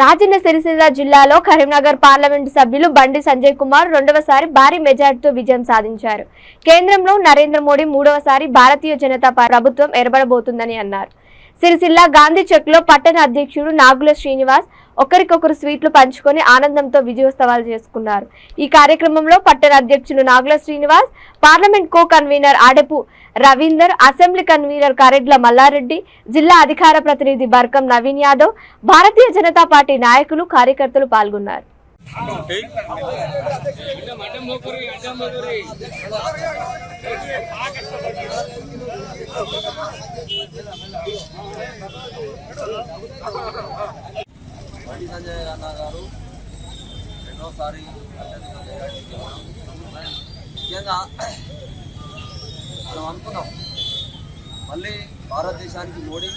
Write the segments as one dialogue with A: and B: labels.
A: రాజన్న సిరిసిల్ల జిల్లాలో కరీంనగర్ పార్లమెంటు సభ్యులు బండి సంజయ్ కుమార్ రెండవసారి భారీ మెజార్టీతో విజయం సాధించారు. కేంద్రంలో నరేంద్ర మోడీ మూడవసారి భారతీయ జనతా ప్రభుత్వం ఏర్పడబోతుందని అన్నారు. సిరిసిల్ల గాంధీ చౌక్లో పట్టణ అధ్యక్షుడు నాగుల శ్రీనివాస్ ఒకరికొకరు స్వీట్లు పంచుకొని ఆనందంతో విజయోత్సవాలు చేసుకున్నారు. ఈ కార్యక్రమంలో పట్టణ అధ్యక్షులు Nagula Srinivas, parliament co convener Adapu Ravinder, assembly convener Karedla Mallareddy, జిల్లా అధికార ప్రతినిధి బర్కం నవీన్ యాదవ్, భారతీయ జనతా పార్టీ నాయకులు, కార్యకర్తలు పాల్గొన్నారు.
B: బండి సంజయ్ అన్న గారు రెండోసారి ముఖ్యంగా మనం అనుకున్నాం మళ్ళీ భారతదేశానికి మోడీ,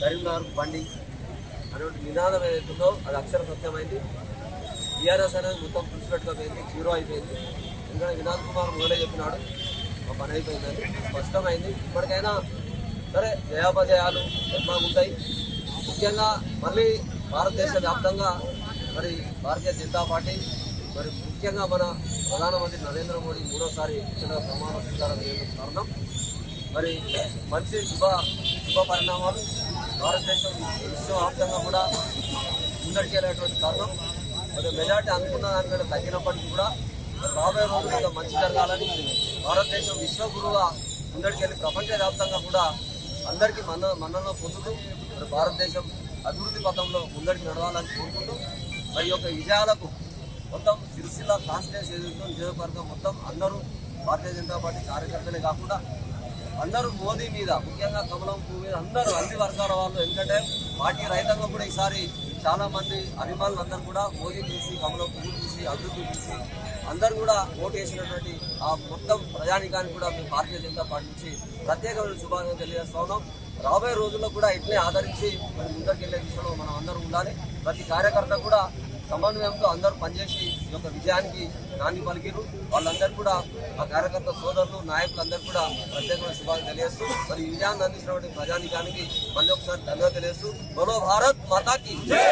B: కరీంనగర్ బండి అనేటువంటి నినాదం ఏదైతుందో అది అక్షర సత్యమైంది. టీఆర్ఎస్ అనేది మొత్తం పులిసిపెట్టుకోపోయింది, జీరో అయిపోయింది. ఎందుకంటే వినోద్ కుమార్ మోడీ చెప్పినాడు, ఒక పని అయిపోయిందని స్పష్టమైంది. ఇప్పటికైనా సరే జయాపజయాలు ఎట్లా ఉంటాయి. ముఖ్యంగా మళ్ళీ భారతదేశ వ్యాప్తంగా మరి భారతీయ జనతా పార్టీ మరి ముఖ్యంగా మన ప్రధానమంత్రి నరేంద్ర మోడీ మూడోసారి ప్రమాణ స్వీకారం చేయడానికి కారణం మరి మంచి శుభ పరిణామాలు భారతదేశం విశ్వవ్యాప్తంగా కూడా ముందడికెళ్ళేటువంటి కారణం. మరి మెజార్టీ అనుకున్న దానికంటే తగ్గినప్పటికీ కూడా రాబోయే రోజుల్లో మంచి జరగాలని భారతదేశం విశ్వగురువుగా ముందడికెళ్ళి ప్రపంచవ్యాప్తంగా కూడా అందరికీ మన్నన పొందుతూ మరి భారతదేశం అభివృద్ధి పథంలో ముందడికి నడవాలని కోరుకుంటూ మరి యొక్క విజయాలకు మొత్తం సిరిసిల్ల కాన్స్టిట్యూన్సీ ఏదైతే నియోజకవర్గం మొత్తం అందరూ భారతీయ జనతా పార్టీ కార్యకర్తలే కాకుండా అందరూ మోదీ మీద, ముఖ్యంగా కమలం పువ్వు మీద అందరూ అన్ని వర్గాల వాళ్ళు, ఎందుకంటే పార్టీ రైతాంగం కూడా ఈసారి చాలా మంది అభిమానులు అందరూ కూడా మోదీ చూసి, కమలం పువ్వు చూసి, అభివృద్ధి చూసి అందరూ కూడా ఓటు వేసినటువంటి ఆ మొత్తం ప్రజానికానికి కూడా మేము భారతీయ జనతా పార్టీ నుంచి ప్రత్యేకమైన శుభాకాంక్షలు తెలియజేస్తా ఉన్నాం. రాబోయే రోజుల్లో కూడా ఇట్లే ఆదరించి మరి ముందరికెళ్లే దిశలో మనం అందరూ ఉండాలి. ప్రతి కార్యకర్త కూడా సమన్వయంతో అందరూ పనిచేసి ఈ యొక్క విజయానికి నాంది పలికిరు. వాళ్ళందరూ కూడా ఆ కార్యకర్త సోదరులు, నాయకులందరూ కూడా ప్రత్యేకమైన శుభాకాంక్షలు తెలియజేస్తూ మరి ఈ విజయాన్ని అందించినటువంటి ప్రజానికానికి మళ్ళీ ఒకసారి ధన్యవాదాలు తెలియజేస్తూ బోలో భారత్ మాతాకి జై.